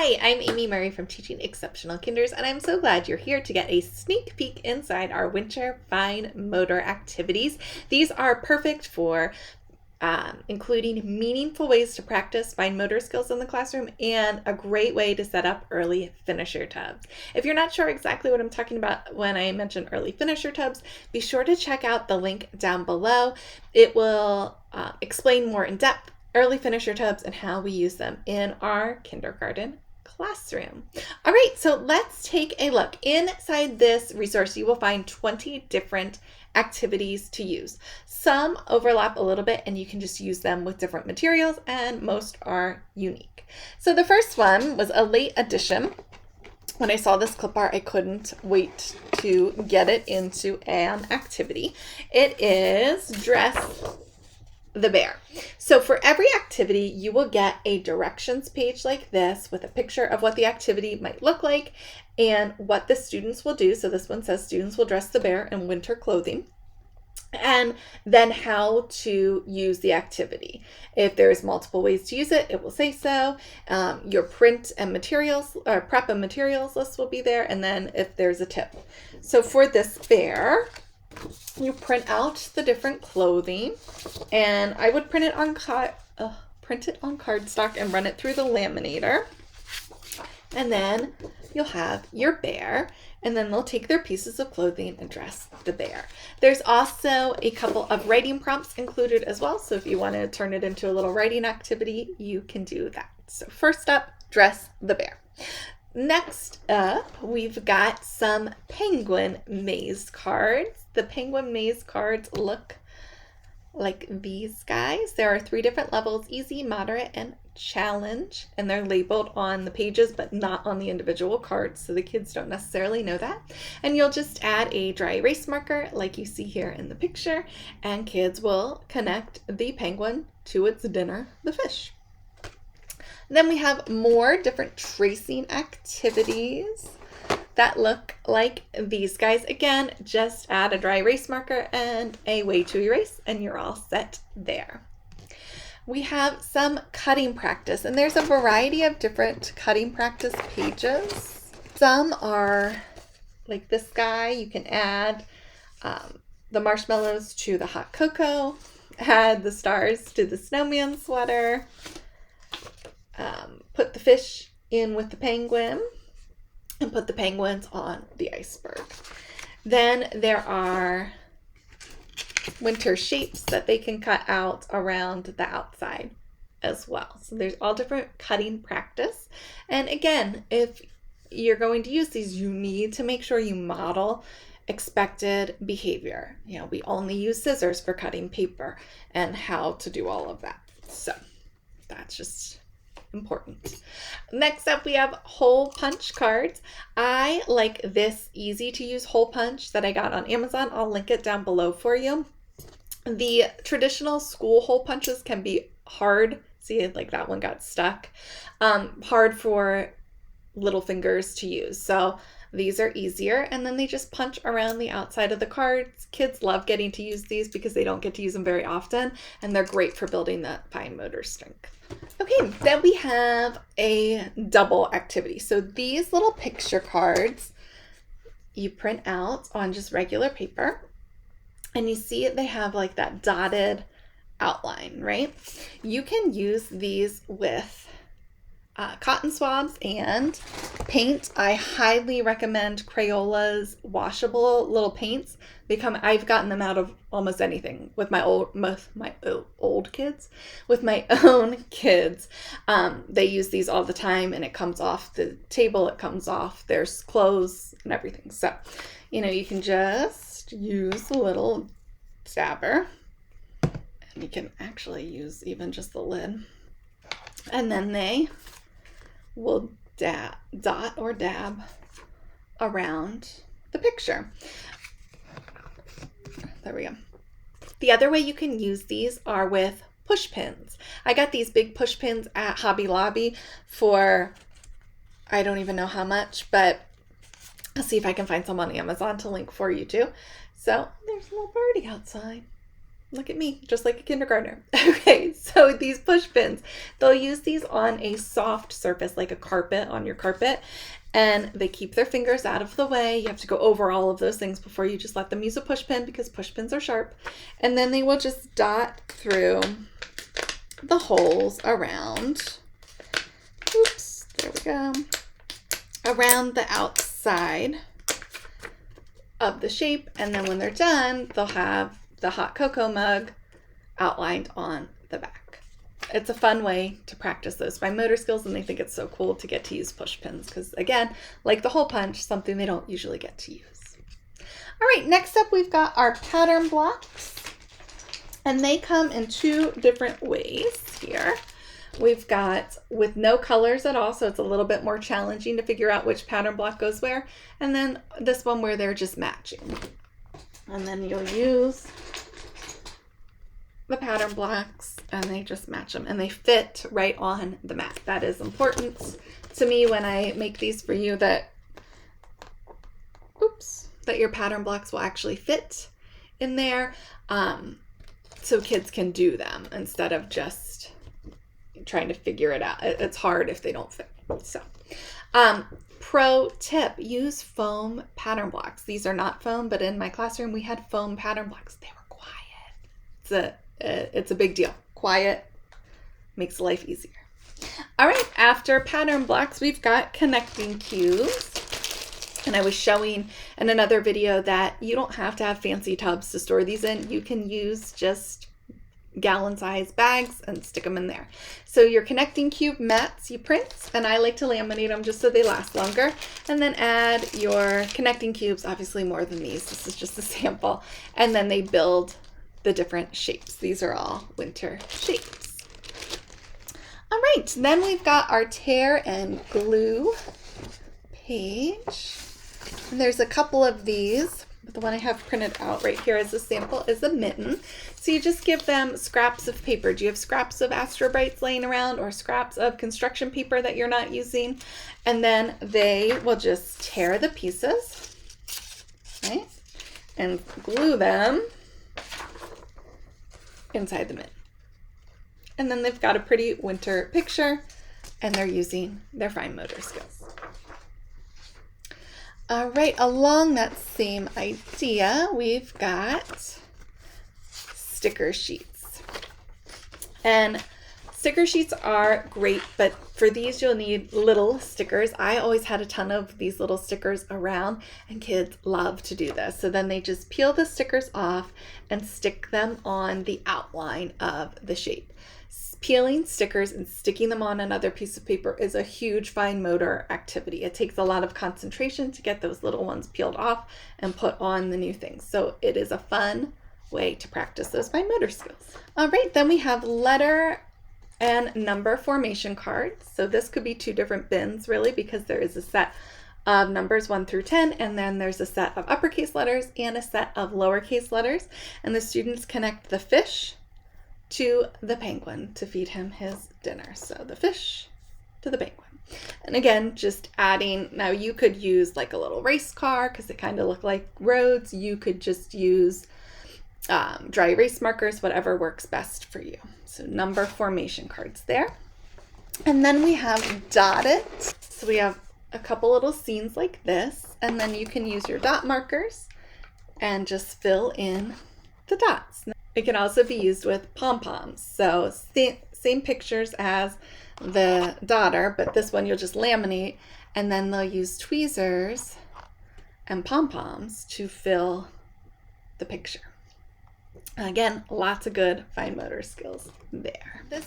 Hi, I'm Amy Murray from Teaching Exceptional Kinders, and I'm so glad you're here to get a sneak peek inside our winter fine motor activities. These are perfect for including meaningful ways to practice fine motor skills in the classroom and a great way to set up early finisher tubs. If you're not sure exactly what I'm talking about when I mention early finisher tubs, be sure to check out the link down below. It will explain more in depth early finisher tubs and how we use them in our kindergarten classroom. All right, so let's take a look. Inside this resource, you will find 20 different activities to use. Some overlap a little bit and you can just use them with different materials, and most are unique. So the first one was a late addition. When I saw this clip art, I couldn't wait to get it into an activity. It is dress the bear. So for every activity, you will get a directions page like this with a picture of what the activity might look like and what the students will do. So this one says students will dress the bear in winter clothing. And then how to use the activity. If there's multiple ways to use it, it will say so. Your print and materials or prep and materials list will be there. And then if there's a tip. So for this bear, you print out the different clothing, and I would print it on cardstock and run it through the laminator. And then you'll have your bear, and then they'll take their pieces of clothing and dress the bear. There's also a couple of writing prompts included as well. So if you want to turn it into a little writing activity, you can do that. So first up, dress the bear. Next up, we've got some penguin maze cards. The penguin maze cards look like these guys. There are 3 different levels: easy, moderate, and challenge. And they're labeled on the pages, but not on the individual cards. So the kids don't necessarily know that. And you'll just add a dry erase marker like you see here in the picture. And kids will connect the penguin to its dinner, the fish. Then we have more different tracing activities that look like these guys. Again, just add a dry erase marker and a way to erase, and you're all set there. We have some cutting practice, and there's a variety of different cutting practice pages. Some are like this guy. You can add the marshmallows to the hot cocoa, add the stars to the snowman sweater, put the fish in with the penguin, and put the penguins on the iceberg. Then there are winter shapes that they can cut out around the outside as well. So there's all different cutting practice. And again, if you're going to use these, you need to make sure you model expected behavior. You know, we only use scissors for cutting paper and how to do all of that. So that's just important. Next up, we have hole punch cards. I like this easy to use hole punch that I got on Amazon. I'll link it down below for you. The traditional school hole punches can be hard. See, like that one got stuck. Hard for little fingers to use. So these are easier, and then they just punch around the outside of the cards. Kids love getting to use these because they don't get to use them very often, and they're great for building that fine motor strength. Okay, then we have a double activity. So these little picture cards you print out on just regular paper, and you see they have like that dotted outline, right? You can use these with cotton swabs and paint. I highly recommend Crayola's washable little paints. I've gotten them out of almost anything with my old kids. With my own kids, they use these all the time, and it comes off the table, it comes off their clothes and everything. So, you know, you can just use a little dabber, and you can actually use even just the lid, and then they will dot or dab around the picture. There we go. The other way you can use these are with push pins. I got these big push pins at Hobby Lobby for I don't even know how much, but I'll see if I can find some on Amazon to link for you too. So there's a little birdie outside. Look at me, just like a kindergartner. Okay, so these push pins, they'll use these on a soft surface, like a carpet, on your carpet, and they keep their fingers out of the way. You have to go over all of those things before you just let them use a push pin, because push pins are sharp. And then they will just dot through the holes around, oops, there we go, around the outside of the shape. And then when they're done, they'll have the hot cocoa mug outlined on the back. It's a fun way to practice those fine motor skills, and they think it's so cool to get to use push pins because, again, like the hole punch, something they don't usually get to use. All right, next up we've got our pattern blocks, and they come in two different ways here. We've got with no colors at all, so it's a little bit more challenging to figure out which pattern block goes where, and then this one where they're just matching. And then you'll use the pattern blocks and they just match them and they fit right on the mat. That is important to me when I make these for you, that, oops, that your pattern blocks will actually fit in there, so kids can do them instead of just trying to figure it out. It's hard if they don't fit. So, pro tip, use foam pattern blocks. These are not foam, but in my classroom we had foam pattern blocks. They were quiet. It's a big deal. Quiet makes life easier. All right, after pattern blocks, we've got connecting cubes. And I was showing in another video that you don't have to have fancy tubs to store these in. You can use just gallon-sized bags and stick them in there. So your connecting cube mats, you print, and I like to laminate them just so they last longer. And then add your connecting cubes, obviously more than these. This is just a sample. And then they build the different shapes. These are all winter shapes. All right, then we've got our tear and glue page. And there's a couple of these, but the one I have printed out right here as a sample is a mitten. So you just give them scraps of paper. Do you have scraps of Astrobrites laying around or scraps of construction paper that you're not using? And then they will just tear the pieces, right? And glue them inside the mitten. And then they've got a pretty winter picture and they're using their fine motor skills. All right, along that same idea, we've got sticker sheets. And sticker sheets are great, but for these you'll need little stickers. I always had a ton of these little stickers around, and kids love to do this. So then they just peel the stickers off and stick them on the outline of the shape. Peeling stickers and sticking them on another piece of paper is a huge fine motor activity. It takes a lot of concentration to get those little ones peeled off and put on the new things. So it is a fun way to practice those fine motor skills. All right, then we have letter and number formation cards. So this could be two different bins really, because there is a set of numbers 1 through 10, and then there's a set of uppercase letters and a set of lowercase letters. And the students connect the fish to the penguin to feed him his dinner. So the fish to the penguin. And again, just adding, now you could use like a little race car because they kind of look like roads. You could just use dry erase markers, whatever works best for you. So number formation cards there. And then we have dotted. So we have a couple little scenes like this, and then you can use your dot markers and just fill in the dots. It can also be used with pom-poms. So same pictures as the daughter, but this one you'll just laminate, and then they'll use tweezers and pom-poms to fill the picture. Again, lots of good fine motor skills there. This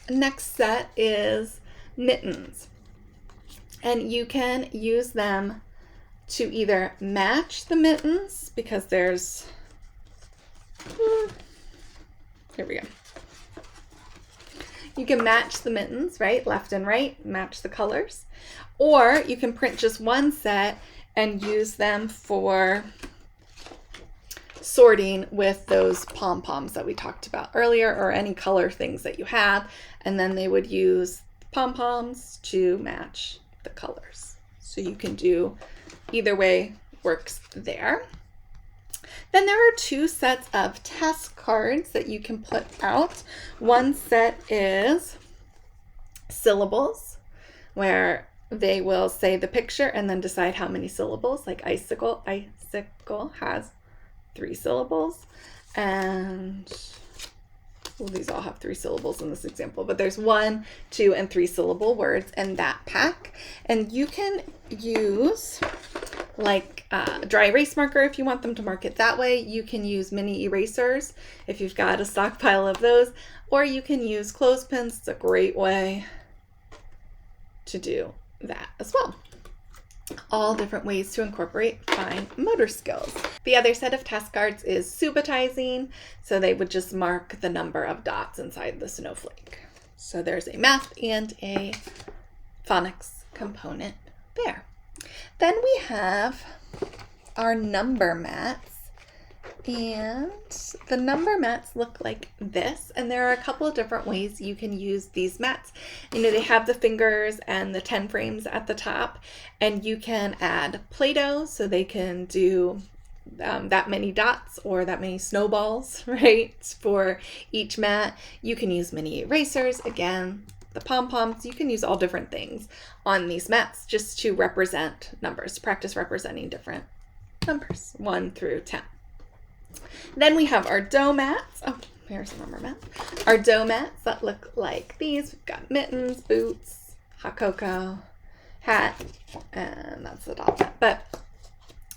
next set is mittens, and you can use them to either match the mittens, because there's, here we go. You can match the mittens, right? Left and right, match the colors. Or you can print just one set and use them for sorting with those pom-poms that we talked about earlier, or any color things that you have. And then they would use pom-poms to match the colors. So you can do either way, works there. Then there are 2 sets of task cards that you can put out. One set is syllables, where they will say the picture and then decide how many syllables, like icicle. Icicle has 3 syllables, and well, these all have 3 syllables in this example, but there's 1, 2, and 3 syllable words in that pack. And you can use like a dry erase marker if you want them to mark it that way. You can use mini erasers if you've got a stockpile of those, or you can use clothespins. It's a great way to do that as well. All different ways to incorporate fine motor skills. The other set of task cards is subitizing, so they would just mark the number of dots inside the snowflake. So there's a math and a phonics component there. Then we have our number mats, and the number mats look like this, and there are a couple of different ways you can use these mats. They have the fingers and the 10 frames at the top, and you can add Play-Doh so they can do that many dots or that many snowballs, right, for each mat. You can use mini erasers, again, the pom-poms. You can use all different things on these mats just to represent numbers, practice representing different numbers, 1 through 10. Then we have our dough mats. Oh, here's a number mat. Our dough mats that look like these. We've got mittens, boots, hot cocoa, hat, and that's the doll mat. But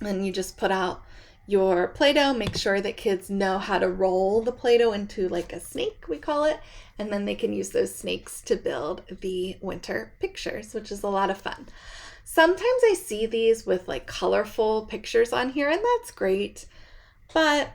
then you just put out your Play-Doh. Make sure that kids know how to roll the Play-Doh into like a snake, we call it. And then they can use those snakes to build the winter pictures, which is a lot of fun. Sometimes I see these with like colorful pictures on here, and that's great. But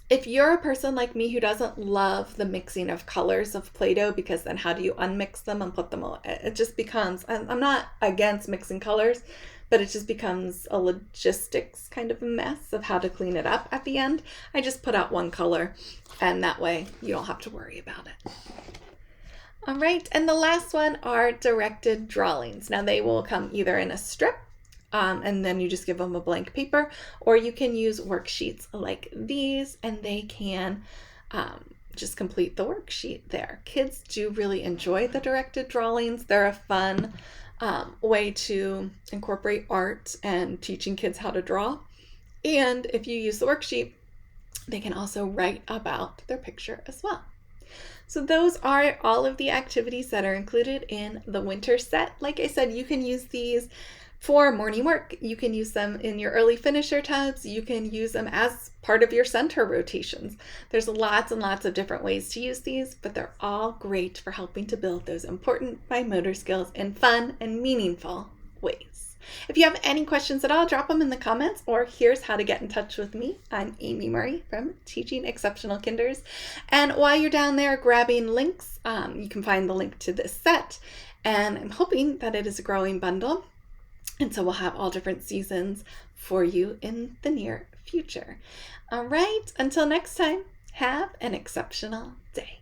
if you're a person like me who doesn't love the mixing of colors of Play-Doh, because then how do you unmix them and put them all, it just becomes, I'm not against mixing colors, but it just becomes a logistics kind of a mess of how to clean it up at the end. I just put out one color, and that way you don't have to worry about it. All right, and the last one are directed drawings. Now they will come either in a strip, and then you just give them a blank paper, or you can use worksheets like these, and they can just complete the worksheet there. Kids do really enjoy the directed drawings. They're a fun way to incorporate art and teaching kids how to draw. And if you use the worksheet, they can also write about their picture as well. So those are all of the activities that are included in the winter set. Like I said, you can use these for morning work. You can use them in your early finisher tubs. You can use them as part of your center rotations. There's lots and lots of different ways to use these, but they're all great for helping to build those important fine motor skills in fun and meaningful ways. If you have any questions at all, drop them in the comments, or here's how to get in touch with me. I'm Amy Murray from Teaching Exceptional Kinders. And while you're down there grabbing links, you can find the link to this set, and I'm hoping that it is a growing bundle. And so we'll have all different seasons for you in the near future. All right, until next time, have an exceptional day.